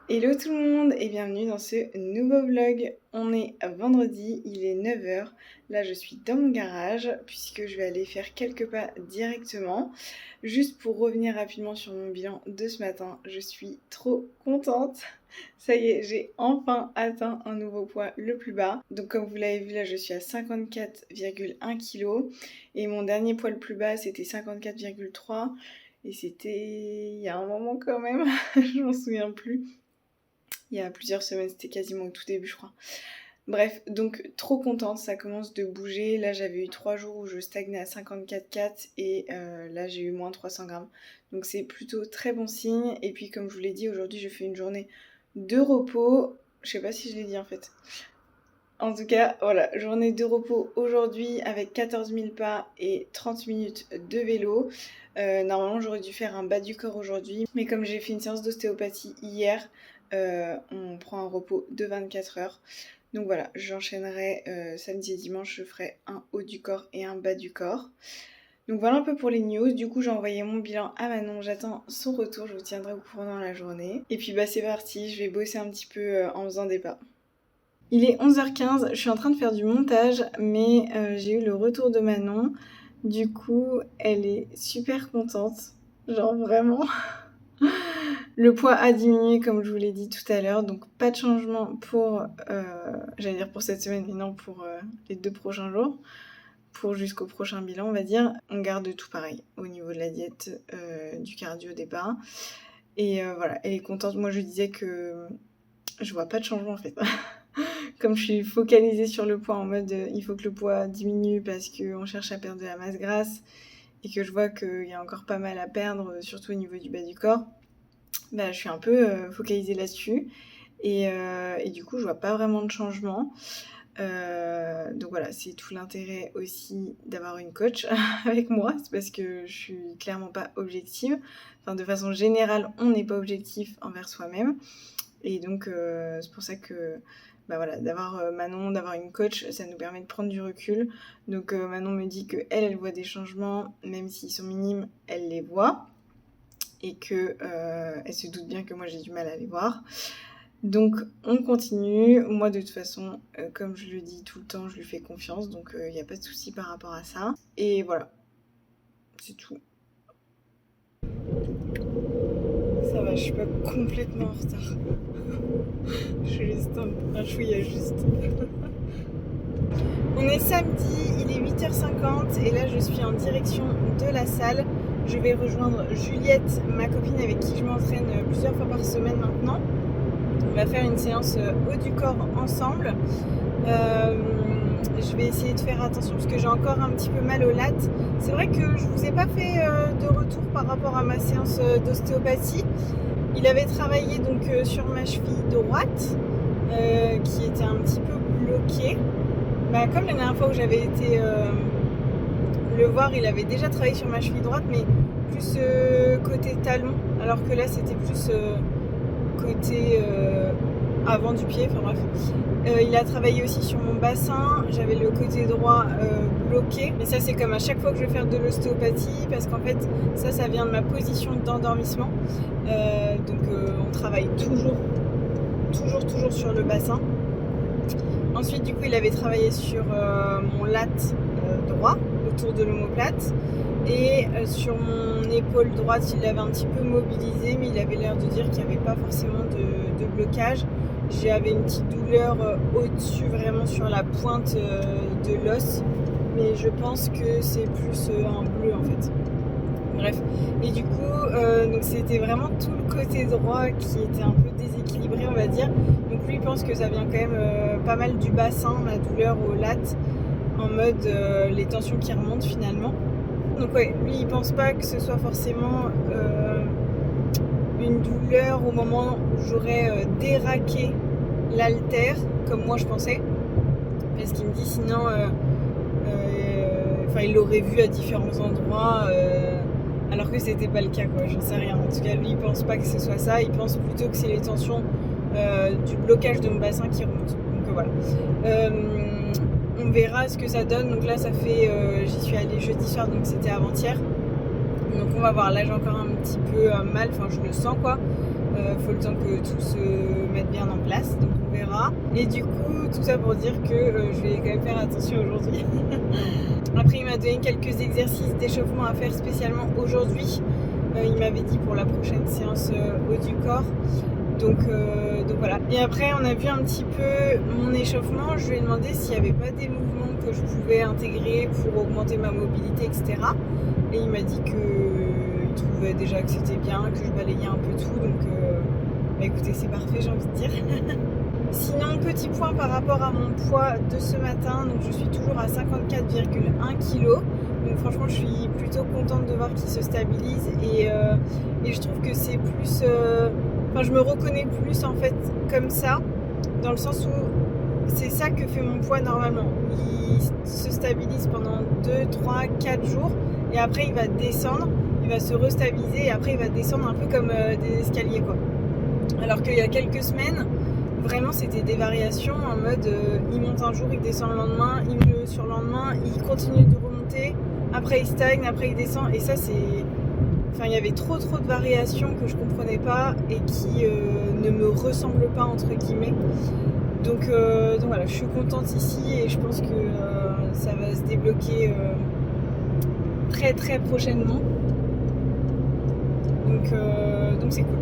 Hello tout le monde et bienvenue dans ce nouveau vlog. On est vendredi, il est 9 h. Là je suis dans mon garage puisque je vais aller faire quelques pas directement. Juste pour revenir rapidement sur mon bilan de ce matin, je suis trop contente. Ça y est, j'ai enfin atteint un nouveau poids le plus bas. Donc comme vous l'avez vu là, je suis à 54,1 kg et mon dernier poids le plus bas c'était 54,3 et c'était il y a un moment quand même, je m'en souviens plus. Il y a plusieurs semaines, c'était quasiment au tout début je crois. Bref, donc trop contente, ça commence de bouger. Là j'avais eu 3 jours où je stagnais à 54,4 et là j'ai eu moins 300 grammes. Donc c'est plutôt très bon signe. Et puis comme je vous l'ai dit, aujourd'hui je fais une journée de repos. Je sais pas si je l'ai dit en fait. En tout cas, voilà, journée de repos aujourd'hui avec 14 000 pas et 30 minutes de vélo. Normalement j'aurais dû faire un bas du corps aujourd'hui, mais comme j'ai fait une séance d'ostéopathie hier, on prend un repos de 24 heures. Donc voilà, j'enchaînerai samedi et dimanche, je ferai un haut du corps et un bas du corps. Donc voilà un peu pour les news. Du coup j'ai envoyé mon bilan à Manon, j'attends son retour, je vous tiendrai au courant dans la journée. Et puis bah c'est parti, je vais bosser un petit peu en faisant des pas. Il est 11h15, je suis en train de faire du montage, mais j'ai eu le retour de Manon. Du coup, elle est super contente, genre vraiment. Le poids a diminué comme je vous l'ai dit tout à l'heure, donc pas de changement pour, j'allais dire pour cette semaine, mais non, pour les 2 prochains jours, pour jusqu'au prochain bilan on va dire. On garde tout pareil au niveau de la diète, du cardio, des pas. Et voilà, elle est contente. Moi je disais que je vois pas de changement en fait. Comme je suis focalisée sur le poids en mode il faut que le poids diminue parce qu'on cherche à perdre de la masse grasse et que je vois qu'il y a encore pas mal à perdre, surtout au niveau du bas du corps, bah, je suis un peu focalisée là-dessus et du coup je vois pas vraiment de changement. Donc voilà, c'est tout l'intérêt aussi d'avoir une coach avec moi, c'est parce que je suis clairement pas objective. Enfin, de façon générale, on n'est pas objectif envers soi-même. Et donc c'est pour ça que bah voilà, d'avoir Manon, d'avoir une coach, ça nous permet de prendre du recul. Donc Manon me dit qu'elle voit des changements, même s'ils sont minimes, elle les voit. Et que elle se doute bien que moi j'ai du mal à les voir. Donc on continue. Moi de toute façon, comme je le dis tout le temps, je lui fais confiance. Donc il n'y a pas de souci par rapport à ça. Et voilà, c'est tout. Ça va, je suis pas complètement en retard. Je suis juste un chouïa juste. On est samedi, il est 8h50 et là je suis en direction de la salle. Je vais rejoindre Juliette, ma copine avec qui je m'entraîne plusieurs fois par semaine maintenant. On va faire une séance haut du corps ensemble. Je vais essayer de faire attention parce que j'ai encore un petit peu mal aux lattes. C'est vrai que je vous ai pas fait de retour par rapport à ma séance d'ostéopathie. Il avait travaillé donc sur ma cheville droite qui était un petit peu bloquée. Bah, comme la dernière fois où j'avais été le voir, il avait déjà travaillé sur ma cheville droite, mais plus côté talon, alors que là c'était plus côté avant du pied, enfin bref. Il a travaillé aussi sur mon bassin, j'avais le côté droit bloqué, mais ça c'est comme à chaque fois que je vais faire de l'ostéopathie, parce qu'en fait ça vient de ma position d'endormissement. Donc on travaille toujours sur le bassin. Ensuite du coup il avait travaillé sur mon latte droit, autour de l'omoplate, et sur mon épaule droite il l'avait un petit peu mobilisé, mais il avait l'air de dire qu'il n'y avait pas forcément de blocage. J'avais une petite douleur au-dessus, vraiment sur la pointe de l'os, mais je pense que c'est plus un bleu en fait. Bref, et du coup donc c'était vraiment tout le côté droit qui était un peu déséquilibré on va dire. Donc lui il pense que ça vient quand même pas mal du bassin, la douleur aux lattes, en mode les tensions qui remontent finalement. Donc ouais, lui il pense pas que ce soit forcément une douleur au moment où j'aurais déraqué l'haltère comme moi je pensais, parce qu'il me dit sinon il l'aurait vu à différents endroits alors que c'était pas le cas quoi, j'en sais rien. En tout cas lui il pense pas que ce soit ça, il pense plutôt que c'est les tensions du blocage de mon bassin qui remontent. Donc voilà. On verra ce que ça donne. Donc là ça fait j'y suis allée jeudi soir, donc c'était avant-hier. Donc on va voir. Là j'ai encore un petit peu mal, enfin je le sens quoi. Faut le temps que tout se mette bien en place, donc on verra. Et du coup, tout ça pour dire que je vais quand même faire attention aujourd'hui. Après, il m'a donné quelques exercices d'échauffement à faire spécialement aujourd'hui. Il m'avait dit pour la prochaine séance haut du corps. Donc voilà. Et après, on a vu un petit peu mon échauffement. Je lui ai demandé s'il n'y avait pas des mouvements que je pouvais intégrer pour augmenter ma mobilité, etc. Et il m'a dit qu'il trouvait déjà que c'était bien, que je balayais un peu tout. Donc écoutez, c'est parfait, j'ai envie de dire. Sinon, petit point par rapport à mon poids de ce matin. Donc je suis toujours à 54,1 kg. Donc franchement, je suis plutôt contente de voir qu'il se stabilise. Et je trouve que c'est plus... Enfin, je me reconnais plus en fait comme ça, dans le sens où c'est ça que fait mon poids normalement. Il se stabilise pendant 2, 3, 4 jours et après il va descendre, il va se restabiliser et après il va descendre un peu comme des escaliers quoi. Alors qu'il y a quelques semaines, vraiment c'était des variations en mode il monte un jour, il descend le lendemain, il monte sur le lendemain, il continue de remonter, après il stagne, après il descend et ça c'est... Enfin, il y avait trop de variations que je comprenais pas et qui ne me ressemblent pas entre guillemets. Donc voilà, je suis contente ici et je pense que ça va se débloquer très très prochainement. Donc c'est cool.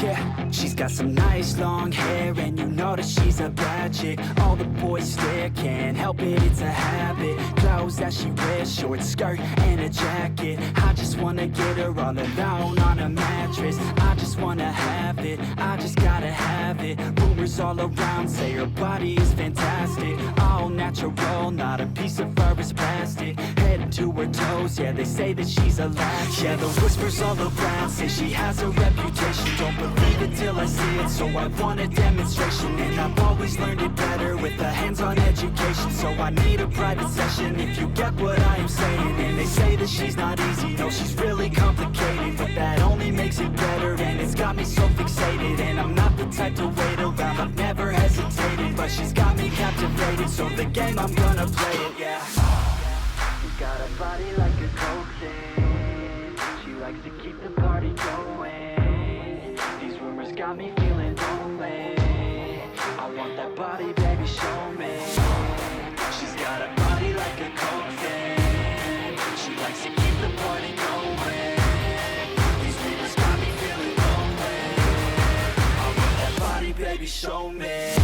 Yeah, she's got some nice long hair and you know that she's a bad chick. All the boys stare, can't help it, it's a habit. Clothes that she wears, short skirt and a jacket. I just wanna get her all alone on a mattress. I just wanna have it, I just gotta have it. Rumors all around say her body is fantastic. All natural, not a piece of fur is plastic. Head to her toes, yeah, they say that she's a latch. Yeah, the whispers all around say she has a reputation. Don't believe it till I see it, so I want a demonstration. And I've always learned it better with a hands-on education. So I need a private session if you get what I am saying. And they say that she's not easy, no, she's really complicated. But that only makes it better, and it's got me so fixated. And I'm not the type to wait around, I've never hesitated. But she's got me captivated, so the game, I'm gonna play it, yeah. She's got a body like a cocaine. She likes to keep the party going. These rumors got me feeling lonely. I want that body, baby, show me. She's got a body like a cocaine. She likes to keep the party going. These rumors got me feeling lonely. I want that body, baby, show me.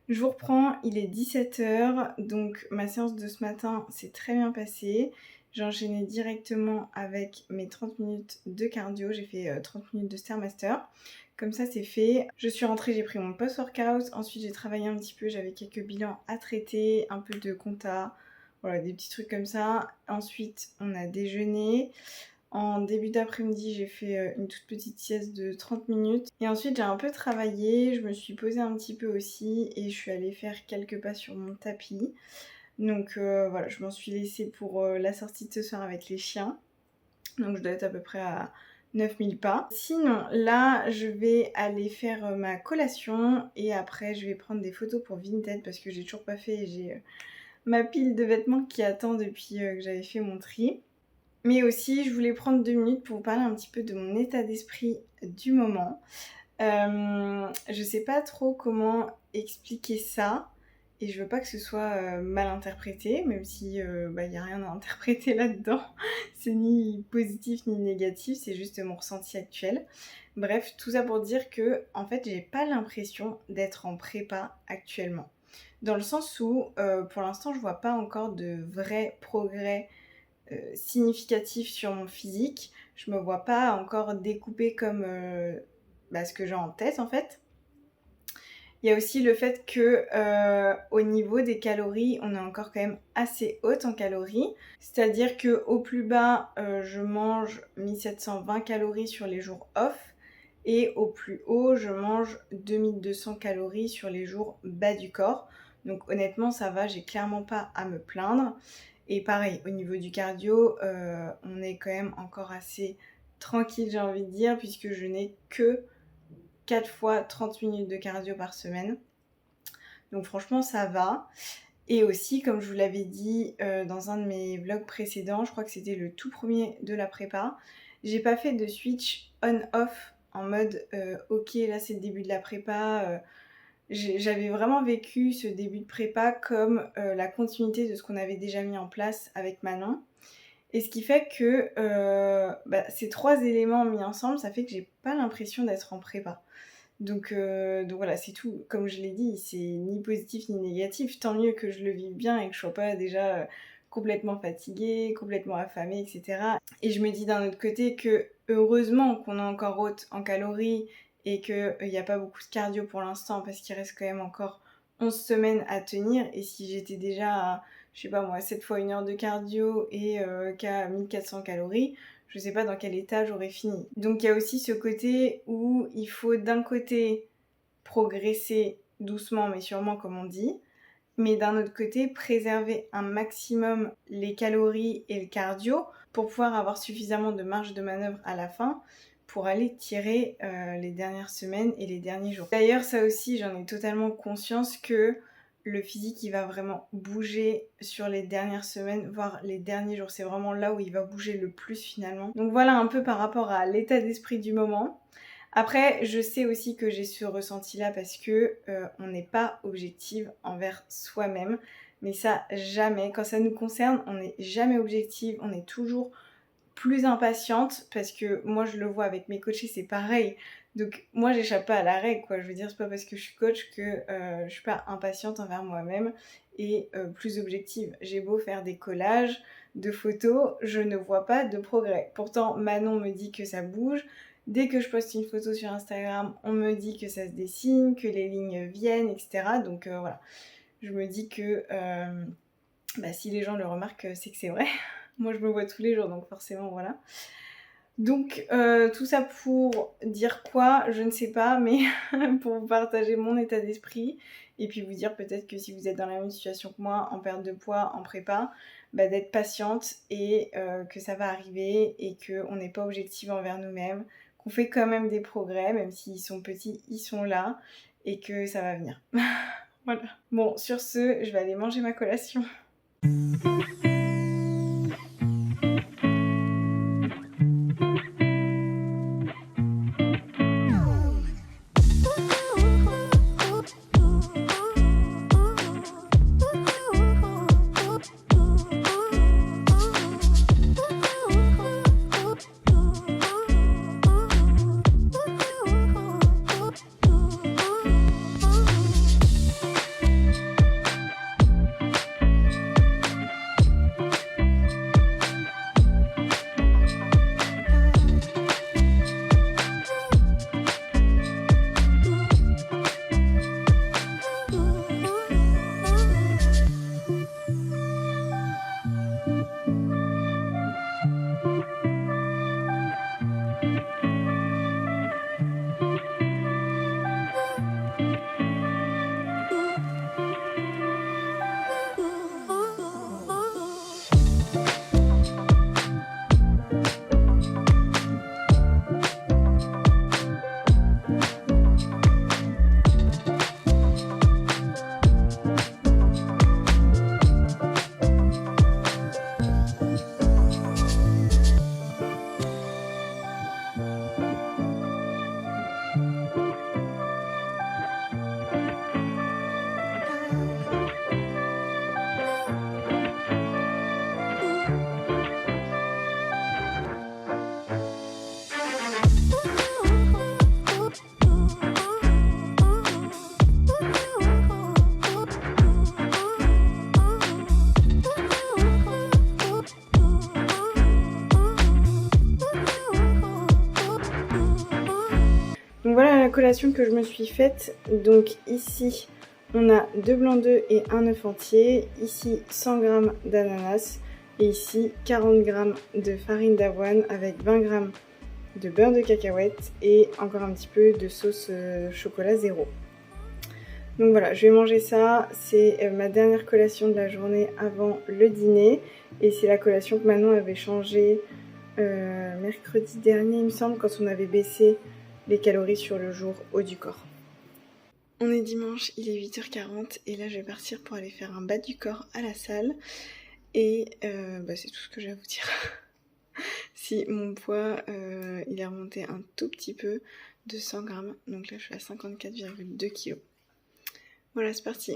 Je vous reprends, il est 17h, donc ma séance de ce matin s'est très bien passée. J'ai enchaîné directement avec mes 30 minutes de cardio, j'ai fait 30 minutes de Stairmaster. Comme ça c'est fait. Je suis rentrée, j'ai pris mon post-workout, ensuite j'ai travaillé un petit peu, j'avais quelques bilans à traiter, un peu de compta, voilà des petits trucs comme ça. Ensuite on a déjeuné. En début d'après-midi, j'ai fait une toute petite sieste de 30 minutes. Et ensuite, j'ai un peu travaillé, je me suis posée un petit peu aussi et je suis allée faire quelques pas sur mon tapis. Donc voilà, je m'en suis laissée pour la sortie de ce soir avec les chiens. Donc je dois être à peu près à 9000 pas. Sinon, là, je vais aller faire ma collation et après, je vais prendre des photos pour Vinted parce que j'ai toujours pas fait. J'ai ma pile de vêtements qui attend depuis que j'avais fait mon tri. Mais aussi, je voulais prendre 2 minutes pour vous parler un petit peu de mon état d'esprit du moment. Je sais pas trop comment expliquer ça et je veux pas que ce soit mal interprété, même si y a rien à interpréter là-dedans. C'est ni positif ni négatif, c'est juste mon ressenti actuel. Bref, tout ça pour dire que en fait, j'ai pas l'impression d'être en prépa actuellement. Dans le sens où, pour l'instant, je vois pas encore de vrai progrès significatif sur mon physique. Je me vois pas encore découpée comme ce que j'ai en tête en fait. Il y a aussi le fait que au niveau des calories, on est encore quand même assez haute en calories. C'est-à-dire qu'au plus bas, je mange 1720 calories sur les jours off. Et au plus haut, je mange 2200 calories sur les jours bas du corps. Donc honnêtement, ça va, j'ai clairement pas à me plaindre. Et pareil, au niveau du cardio, on est quand même encore assez tranquille, j'ai envie de dire, puisque je n'ai que 4 fois 30 minutes de cardio par semaine. Donc franchement, ça va. Et aussi, comme je vous l'avais dit dans un de mes vlogs précédents, je crois que c'était le tout premier de la prépa, j'ai pas fait de switch on-off en mode ok, là c'est le début de la prépa. J'avais vraiment vécu ce début de prépa comme la continuité de ce qu'on avait déjà mis en place avec Manon. Et ce qui fait que ces 3 éléments mis ensemble, ça fait que j'ai pas l'impression d'être en prépa. Donc voilà, c'est tout. Comme je l'ai dit, c'est ni positif ni négatif. Tant mieux que je le vive bien et que je sois pas déjà complètement fatiguée, complètement affamée, etc. Et je me dis d'un autre côté que heureusement qu'on est encore haute en calories et qu'il n'y a pas beaucoup de cardio pour l'instant parce qu'il reste quand même encore 11 semaines à tenir. Et si j'étais déjà à, je sais pas moi, 7 fois 1 heure de cardio et qu'à 1400 calories, je sais pas dans quel état j'aurais fini. Donc il y a aussi ce côté où il faut d'un côté progresser doucement mais sûrement comme on dit, mais d'un autre côté préserver un maximum les calories et le cardio pour pouvoir avoir suffisamment de marge de manœuvre à la fin pour aller tirer les dernières semaines et les derniers jours. D'ailleurs ça aussi j'en ai totalement conscience que le physique il va vraiment bouger sur les dernières semaines, voire les derniers jours. C'est vraiment là où il va bouger le plus finalement. Donc voilà un peu par rapport à l'état d'esprit du moment. Après, je sais aussi que j'ai ce ressenti-là parce que on n'est pas objective envers soi-même. Mais ça, jamais. Quand ça nous concerne, on n'est jamais objective. On est toujours plus impatiente parce que moi, je le vois avec mes coachés, c'est pareil. Donc moi, j'échappe pas à la règle, quoi. Je veux dire, c'est pas parce que je suis coach que je suis pas impatiente envers moi-même et plus objective. J'ai beau faire des collages de photos, je ne vois pas de progrès. Pourtant, Manon me dit que ça bouge. Dès que je poste une photo sur Instagram, on me dit que ça se dessine, que les lignes viennent, etc. Donc voilà, je me dis que si les gens le remarquent, c'est que c'est vrai. Moi, je me vois tous les jours, donc forcément, voilà. Donc, tout ça pour dire quoi, je ne sais pas, mais pour vous partager mon état d'esprit et puis vous dire peut-être que si vous êtes dans la même situation que moi, en perte de poids, en prépa, d'être patiente et que ça va arriver et qu'on n'est pas objectif envers nous-mêmes, qu'on fait quand même des progrès, même s'ils sont petits, ils sont là et que ça va venir. Voilà. Bon, sur ce, je vais aller manger ma collation. la collation que je me suis faite. Donc ici, on a 2 blancs d'œufs et un œuf entier. Ici, 100 g d'ananas. Et ici, 40 g de farine d'avoine avec 20 g de beurre de cacahuète et encore un petit peu de sauce chocolat zéro. Donc voilà, je vais manger ça. C'est ma dernière collation de la journée avant le dîner. Et c'est la collation que Manon avait changée mercredi dernier, il me semble, quand on avait baissé les calories sur le jour haut du corps. On est dimanche, il est 8h40 et là je vais partir pour aller faire un bas du corps à la salle. Et c'est tout ce que j'ai à vous dire. Si mon poids il est remonté un tout petit peu de 100 grammes, donc là je suis à 54,2 kg. Voilà, c'est parti.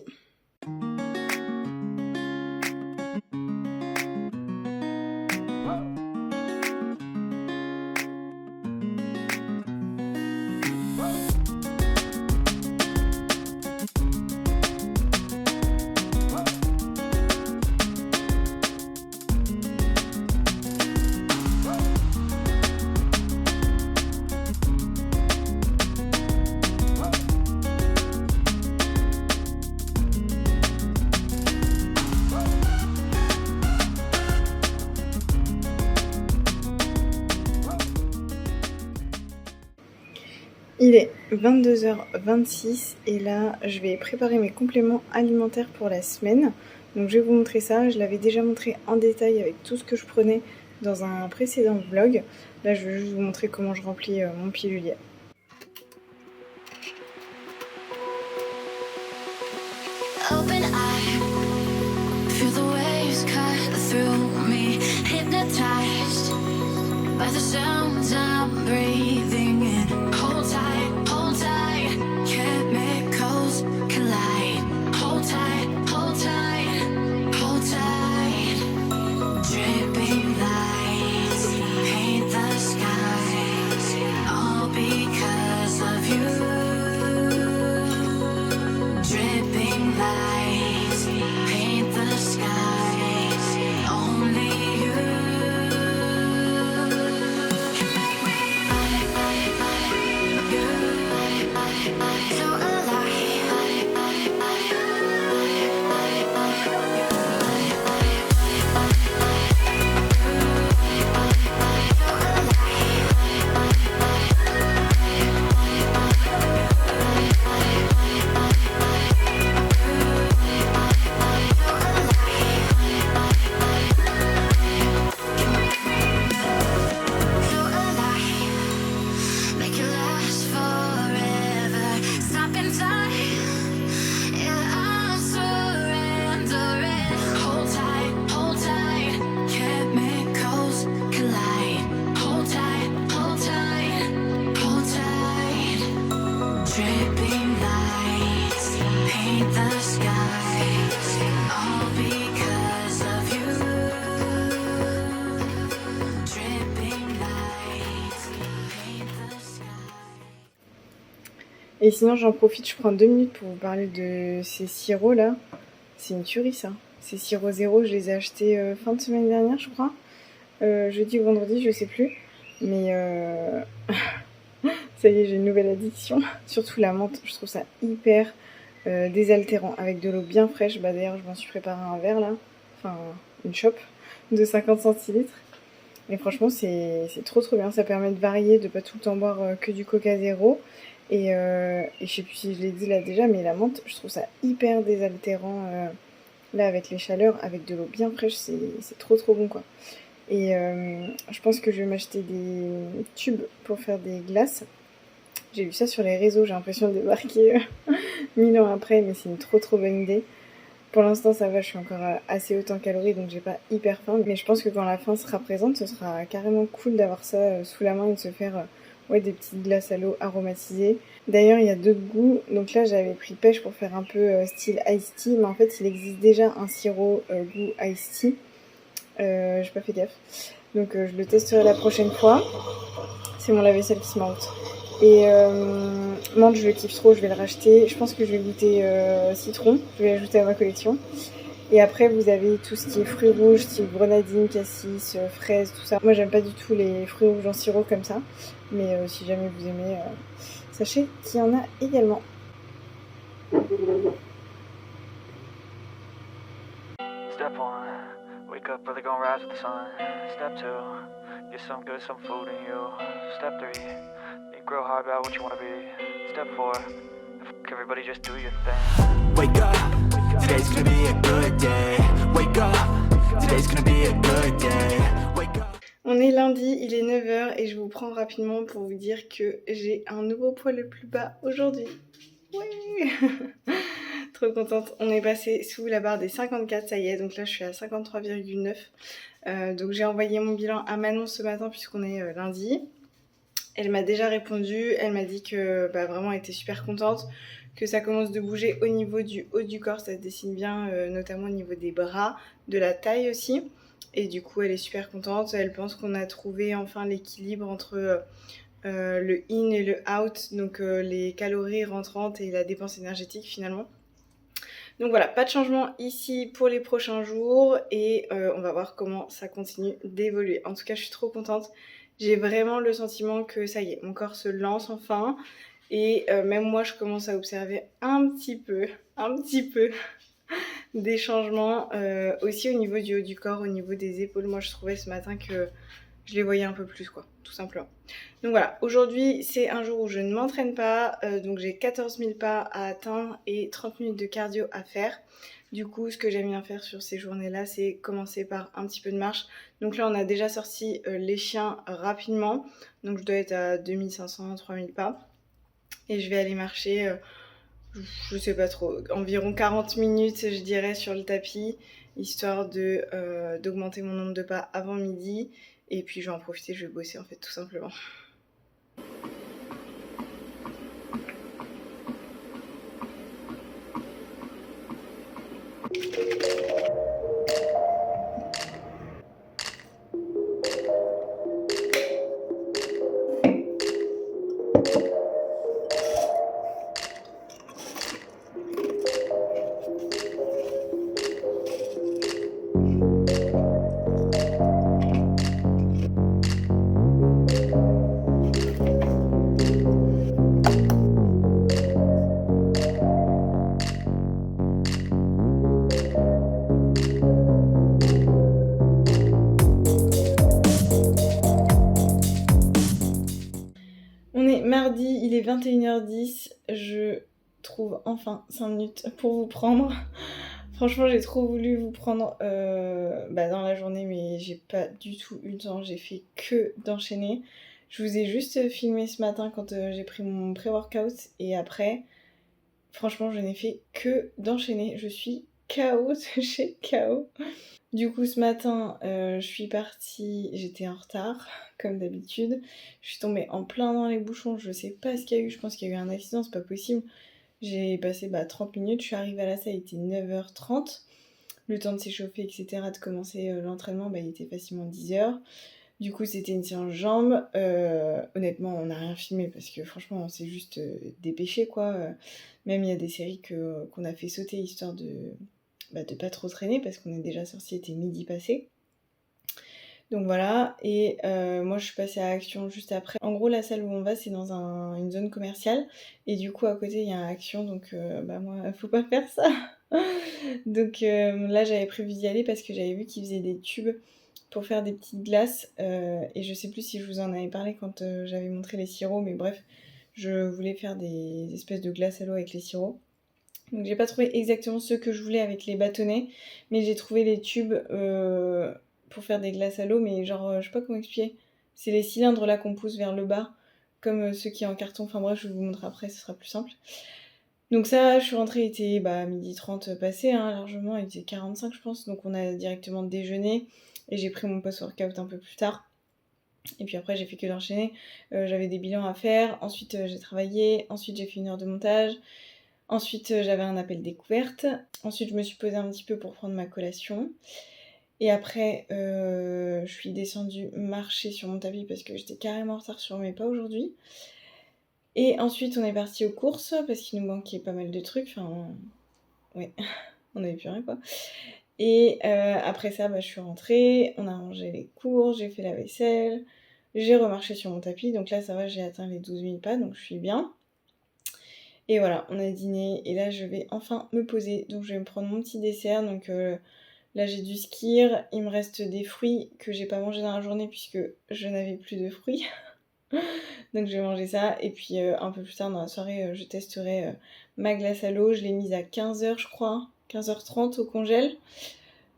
Il est 22h26 et là je vais préparer mes compléments alimentaires pour la semaine. Donc je vais vous montrer ça, je l'avais déjà montré en détail avec tout ce que je prenais dans un précédent vlog. Là je vais juste vous montrer comment je remplis mon pilulier. Open eye, feel the waves cut through me, hypnotized by the sounds I'm breathing in. Hold tight, chemicals collide. Hold tight, hold tight, hold tight. Dripping lights paint the skies, all because of you. Dripping lights paint the skies, only you. Et sinon j'en profite, je prends 2 minutes pour vous parler de ces sirops là. C'est une tuerie ça. Ces sirops zéro, je les ai achetés fin de semaine dernière je crois. Jeudi ou vendredi, je sais plus. Mais ça y est, j'ai une nouvelle addiction. Surtout la menthe, je trouve ça hyper désaltérant. Avec de l'eau bien fraîche. Bah d'ailleurs je m'en suis préparé un verre là. Enfin une chope de 50 centilitres. Et franchement c'est trop bien. Ça permet de varier, de pas tout le temps boire que du coca zéro. Et je sais plus si je l'ai dit là déjà, mais la menthe, je trouve ça hyper désaltérant. Là, avec les chaleurs, avec de l'eau bien fraîche, c'est trop bon quoi. Et je pense que je vais m'acheter des tubes pour faire des glaces. J'ai vu ça sur les réseaux, j'ai l'impression de débarquer 1000 ans après, mais c'est une trop bonne idée. Pour l'instant, ça va, je suis encore assez haute en calories, donc j'ai pas hyper faim. Mais je pense que quand la faim sera présente, ce sera carrément cool d'avoir ça sous la main et de se faire des petites glaces à l'eau aromatisées. D'ailleurs, il y a d'autres goûts. Donc là, j'avais pris pêche pour faire un peu style iced tea. Mais en fait, il existe déjà un sirop goût iced tea. J'ai pas fait gaffe. Donc je le testerai la prochaine fois. C'est mon lave-vaisselle qui se monte. Et menthe, je le kiffe trop, je vais le racheter. Je pense que je vais goûter citron. Je vais l'ajouter à ma collection. Et après, vous avez tout ce qui est fruits rouges, type grenadine, cassis, fraises, tout ça. Moi, j'aime pas du tout les fruits rouges en sirop comme ça. Mais si jamais vous aimez, sachez qu'il y en a également. Step 1, wake up early, gonna rise with the sun. Step 2, get some good, some food in you. Step 3, think real hard about what you wanna be. Step 4, everybody just do your thing. Wake up, today's gonna be a good day. Wake up, today's gonna be a good day. Wake up. On est lundi, il est 9h et je vous prends rapidement pour vous dire que j'ai un nouveau poids le plus bas aujourd'hui. Ouais. Trop contente. On est passé sous la barre des 54, ça y est. Donc là, je suis à 53,9. Donc j'ai envoyé mon bilan à Manon ce matin puisqu'on est lundi. Elle m'a déjà répondu. Elle m'a dit que vraiment elle était super contente, que ça commence de bouger au niveau du haut du corps. Ça se dessine bien, notamment au niveau des bras, de la taille aussi. Et du coup, elle est super contente. Elle pense qu'on a trouvé enfin l'équilibre entre le in et le out, donc les calories rentrantes et la dépense énergétique finalement. Donc voilà, pas de changement ici pour les prochains jours et on va voir comment ça continue d'évoluer. En tout cas, je suis trop contente. J'ai vraiment le sentiment que ça y est, mon corps se lance enfin et même moi, je commence à observer un petit peu des changements aussi au niveau du haut du corps, au niveau des épaules. Moi, je trouvais ce matin que je les voyais un peu plus, quoi, tout simplement. Donc voilà, aujourd'hui, c'est un jour où je ne m'entraîne pas, donc j'ai 14 000 pas à atteindre et 30 minutes de cardio à faire. Du coup, ce que j'aime bien faire sur ces journées-là, c'est commencer par un petit peu de marche. Donc là, on a déjà sorti les chiens rapidement, donc je dois être à 2500, 3000 pas. Et je vais aller marcher, je sais pas trop, environ 40 minutes, je dirais, sur le tapis, histoire d'augmenter mon nombre de pas avant midi. Et puis je vais en profiter, je vais bosser en fait, tout simplement. On est mardi, il est 21h10, je trouve enfin 5 minutes pour vous prendre. Franchement, j'ai trop voulu vous prendre dans la journée, mais j'ai pas du tout eu le temps, j'ai fait que d'enchaîner. Je vous ai juste filmé ce matin quand j'ai pris mon pré-workout et après, franchement, je n'ai fait que d'enchaîner. Je suis KO de chez KO. Du coup, ce matin, je suis partie, j'étais en retard, comme d'habitude. Je suis tombée en plein dans les bouchons, je sais pas ce qu'il y a eu, je pense qu'il y a eu un accident, c'est pas possible. J'ai passé 30 minutes, je suis arrivée à la salle, il était 9h30. Le temps de s'échauffer, etc., de commencer l'entraînement, il était facilement 10h. Du coup, c'était une séance jambes. Honnêtement, on n'a rien filmé parce que franchement, on s'est juste dépêché, quoi. Même il y a des séries qu'on a fait sauter histoire de pas trop traîner parce qu'on est déjà sorti, était midi passé. Donc voilà, et moi je suis passée à Action juste après. En gros, la salle où on va, c'est dans une zone commerciale, et du coup à côté il y a un Action, donc moi faut pas faire ça. Donc là j'avais prévu d'y aller parce que j'avais vu qu'ils faisaient des tubes pour faire des petites glaces, et je sais plus si je vous en avais parlé quand j'avais montré les sirops, mais bref, je voulais faire des espèces de glaces à l'eau avec les sirops. Donc j'ai pas trouvé exactement ce que je voulais avec les bâtonnets, mais j'ai trouvé les tubes pour faire des glaces à l'eau, mais genre je sais pas comment expliquer. C'est les cylindres là qu'on pousse vers le bas, comme ceux qui sont en carton. Enfin bref, je vais vous montrer après, ce sera plus simple. Donc ça, je suis rentrée, il était 12h30 passé, largement, il était 45 je pense, donc on a directement déjeuné, et j'ai pris mon post-workout un peu plus tard. Et puis après j'ai fait que d'enchaîner, j'avais des bilans à faire, ensuite j'ai travaillé, ensuite j'ai fait 1 heure de montage. Ensuite, j'avais un appel découverte. Ensuite, je me suis posée un petit peu pour prendre ma collation. Et après, je suis descendue marcher sur mon tapis parce que j'étais carrément en retard sur mes pas aujourd'hui. Et ensuite, on est parti aux courses parce qu'il nous manquait pas mal de trucs. Enfin, ouais, on n'avait plus rien, quoi. Et après ça, je suis rentrée, on a rangé les courses, j'ai fait la vaisselle, j'ai remarché sur mon tapis. Donc là, ça va, j'ai atteint les 12 000 pas, donc je suis bien. Et voilà, on a dîné et là je vais enfin me poser. Donc je vais me prendre mon petit dessert. Donc là j'ai du skyr, il me reste des fruits que j'ai pas mangé dans la journée puisque je n'avais plus de fruits. Donc je vais manger ça et puis un peu plus tard dans la soirée je testerai ma glace à l'eau. Je l'ai mise à 15h je crois, 15h30 au congèle.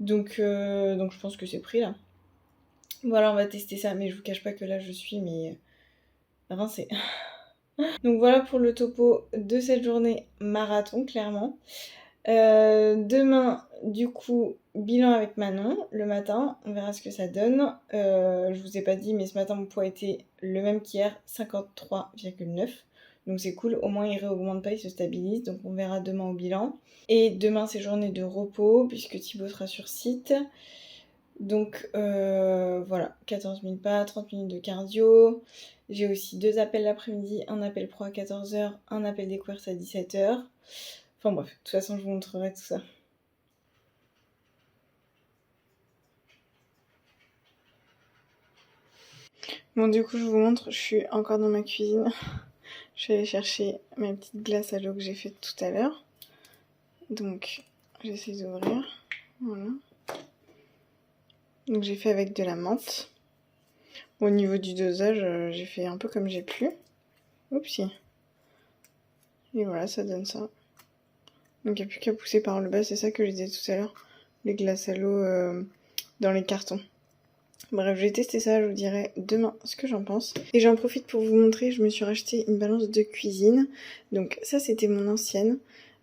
Donc je pense que c'est pris là. Voilà, on va tester ça, mais je vous cache pas que là je suis rincée. Donc voilà pour le topo de cette journée marathon, clairement. Demain, du coup, bilan avec Manon le matin, on verra ce que ça donne. Je vous ai pas dit, mais ce matin mon poids était le même qu'hier, 53,9. Donc c'est cool, au moins il réaugmente pas, il se stabilise. Donc on verra demain au bilan. Et demain c'est journée de repos puisque Thibaut sera sur site. Donc voilà, 14 000 pas, 30 minutes de cardio. J'ai aussi 2 appels l'après-midi, un appel pro à 14h, un appel découverte à 17h. Enfin bref, de toute façon je vous montrerai tout ça. Bon du coup je vous montre, je suis encore dans ma cuisine. Je suis allée chercher ma petite glace à l'eau que j'ai faite tout à l'heure. Donc j'essaie d'ouvrir, voilà. Donc j'ai fait avec de la menthe. Au niveau du dosage, j'ai fait un peu comme j'ai pu. Oupsie. Et voilà, ça donne ça. Donc il n'y a plus qu'à pousser par le bas, c'est ça que je disais tout à l'heure. Les glaces à l'eau dans les cartons. Bref, je vais tester ça, je vous dirai demain ce que j'en pense. Et j'en profite pour vous montrer, je me suis racheté une balance de cuisine. Donc ça c'était mon ancienne.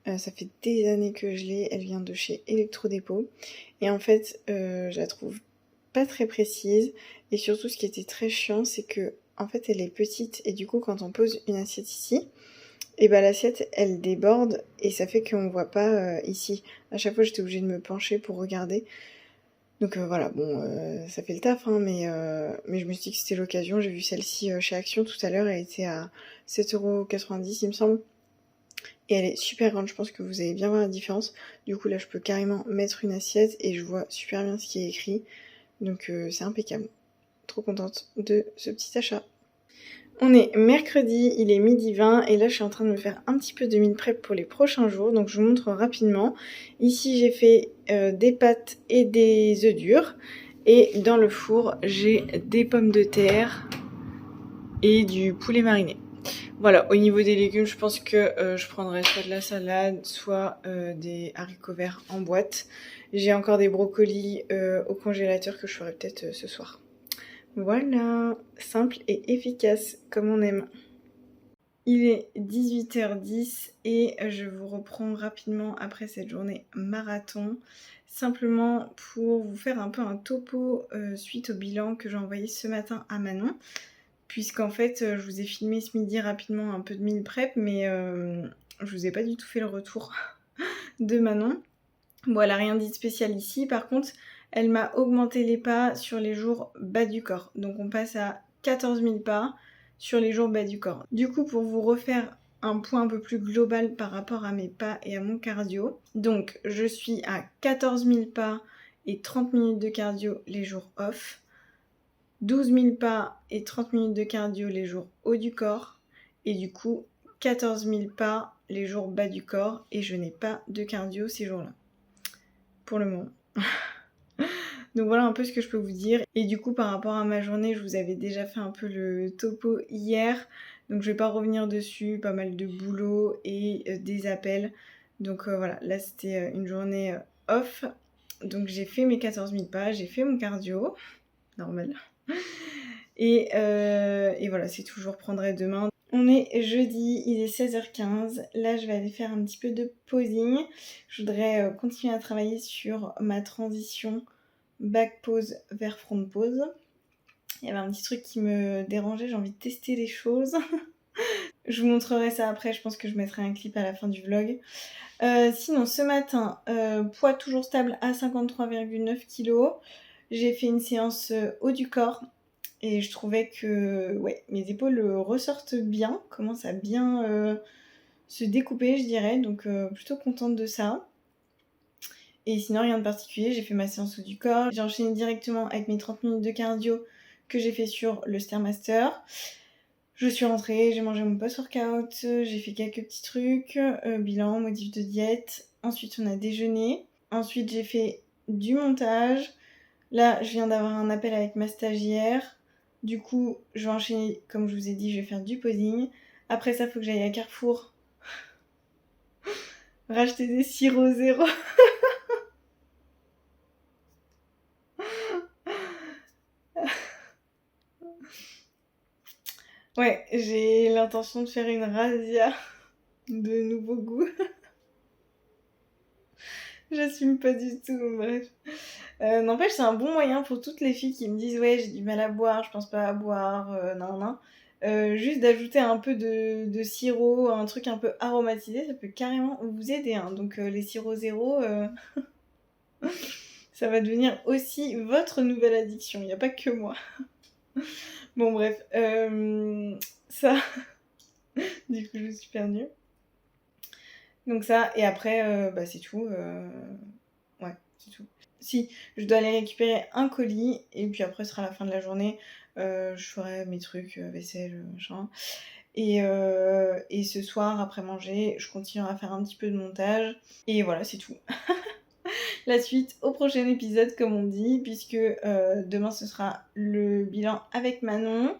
Ça fait des années que je l'ai, elle vient de chez Electrodépôt. Et en fait, je la trouve pas très précise. Et surtout ce qui était très chiant, c'est que en fait elle est petite. Et du coup quand on pose une assiette ici, et bah l'assiette elle déborde et ça fait qu'on voit pas ici. À chaque fois j'étais obligée de me pencher pour regarder. Donc voilà, bon, ça fait le taf, hein, mais je me suis dit que c'était l'occasion. J'ai vu celle-ci chez Action tout à l'heure, elle était à 7,90€ il me semble. Et elle est super grande, je pense que vous allez bien voir la différence. Du coup là je peux carrément mettre une assiette et je vois super bien ce qui est écrit. Donc c'est impeccable. Trop contente de ce petit achat. On est mercredi, il est 12h20 et là je suis en train de me faire un petit peu de meal prep pour les prochains jours, donc je vous montre rapidement. Ici j'ai fait des pâtes et des œufs durs et dans le four j'ai des pommes de terre et du poulet mariné. Voilà, au niveau des légumes je pense que je prendrai soit de la salade, soit des haricots verts en boîte. J'ai encore des brocolis au congélateur que je ferai peut-être ce soir. Voilà, simple et efficace comme on aime. Il est 18h10 et je vous reprends rapidement après cette journée marathon. Simplement pour vous faire un peu un topo suite au bilan que j'ai envoyé ce matin à Manon. Puisqu'en fait, je vous ai filmé ce midi rapidement un peu de meal prep, mais je vous ai pas du tout fait le retour de Manon. Bon, elle a rien dit de spécial ici, par contre, elle m'a augmenté les pas sur les jours bas du corps. Donc on passe à 14 000 pas sur les jours bas du corps. Du coup, pour vous refaire un point un peu plus global par rapport à mes pas et à mon cardio, donc je suis à 14 000 pas et 30 minutes de cardio les jours off, 12 000 pas et 30 minutes de cardio les jours haut du corps, et du coup 14 000 pas les jours bas du corps, et je n'ai pas de cardio ces jours-là. Pour le moment. Donc voilà un peu ce que je peux vous dire. Et du coup par rapport à ma journée, je vous avais déjà fait un peu le topo hier. Donc je vais pas revenir dessus, pas mal de boulot et des appels. Donc voilà, là c'était une journée off. Donc j'ai fait mes 14 000 pas, j'ai fait mon cardio, normal. Et voilà, c'est tout, je reprendrai demain. On est jeudi, il est 16h15. Là, je vais aller faire un petit peu de posing. Je voudrais continuer à travailler sur ma transition back pose vers front pose. Il y avait un petit truc qui me dérangeait, j'ai envie de tester les choses. Je vous montrerai ça après, je pense que je mettrai un clip à la fin du vlog. Sinon, ce matin, poids toujours stable à 53,9 kg. J'ai fait une séance haut du corps. Et je trouvais que ouais, mes épaules ressortent bien, commencent à bien se découper, je dirais. Donc plutôt contente de ça. Et sinon, rien de particulier. J'ai fait ma séance haut du corps. J'ai enchaîné directement avec mes 30 minutes de cardio que j'ai fait sur le Stairmaster. Je suis rentrée, j'ai mangé mon post-workout, j'ai fait quelques petits trucs, bilan, modif de diète. Ensuite, on a déjeuné. Ensuite, j'ai fait du montage. Là, je viens d'avoir un appel avec ma stagiaire. Du coup, je vais enchaîner, comme je vous ai dit, je vais faire du posing. Après ça, il faut que j'aille à Carrefour racheter des sirops zéro. Ouais, j'ai l'intention de faire une razzia de nouveaux goûts. J'assume pas du tout, bref. N'empêche, c'est un bon moyen pour toutes les filles qui me disent ouais, j'ai du mal à boire, je pense pas à boire, nan. Juste d'ajouter un peu de sirop, un truc un peu aromatisé, ça peut carrément vous aider, hein. Donc les sirops zéro, ça va devenir aussi votre nouvelle addiction, il n'y a pas que moi. Bon bref, ça, du coup je suis perdue. Donc ça, et après, bah c'est tout. Ouais, c'est tout. Si, je dois aller récupérer un colis, et puis après ce sera la fin de la journée. Je ferai mes trucs, vaisselle, machin. Et ce soir, après manger, je continuerai à faire un petit peu de montage. Et voilà, c'est tout. La suite au prochain épisode, comme on dit, puisque demain ce sera le bilan avec Manon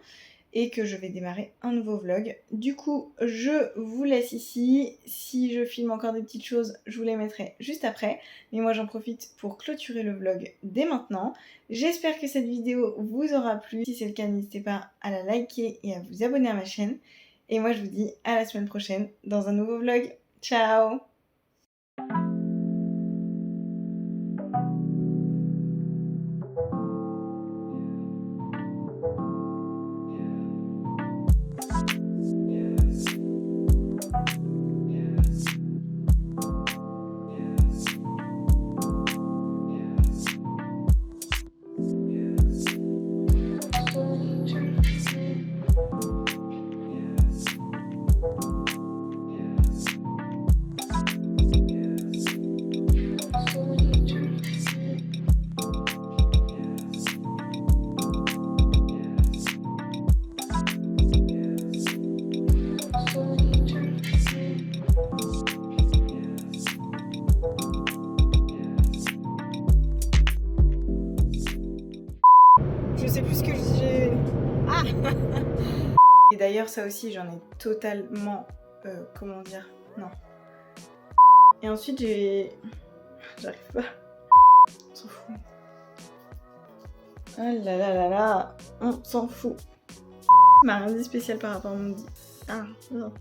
et que je vais démarrer un nouveau vlog. Du coup, je vous laisse ici. Si je filme encore des petites choses, je vous les mettrai juste après. Mais moi, j'en profite pour clôturer le vlog dès maintenant. J'espère que cette vidéo vous aura plu. Si c'est le cas, n'hésitez pas à la liker et à vous abonner à ma chaîne. Et moi, je vous dis à la semaine prochaine dans un nouveau vlog. Ciao! Je sais plus ce que j'ai... Ah. Et d'ailleurs, ça aussi, j'en ai totalement... comment dire? Non. Et ensuite, j'ai... J'arrive pas. On s'en fout. Ah là là là là. On s'en fout. M'a rien dit spécial par rapport à mon dit. Ah, non.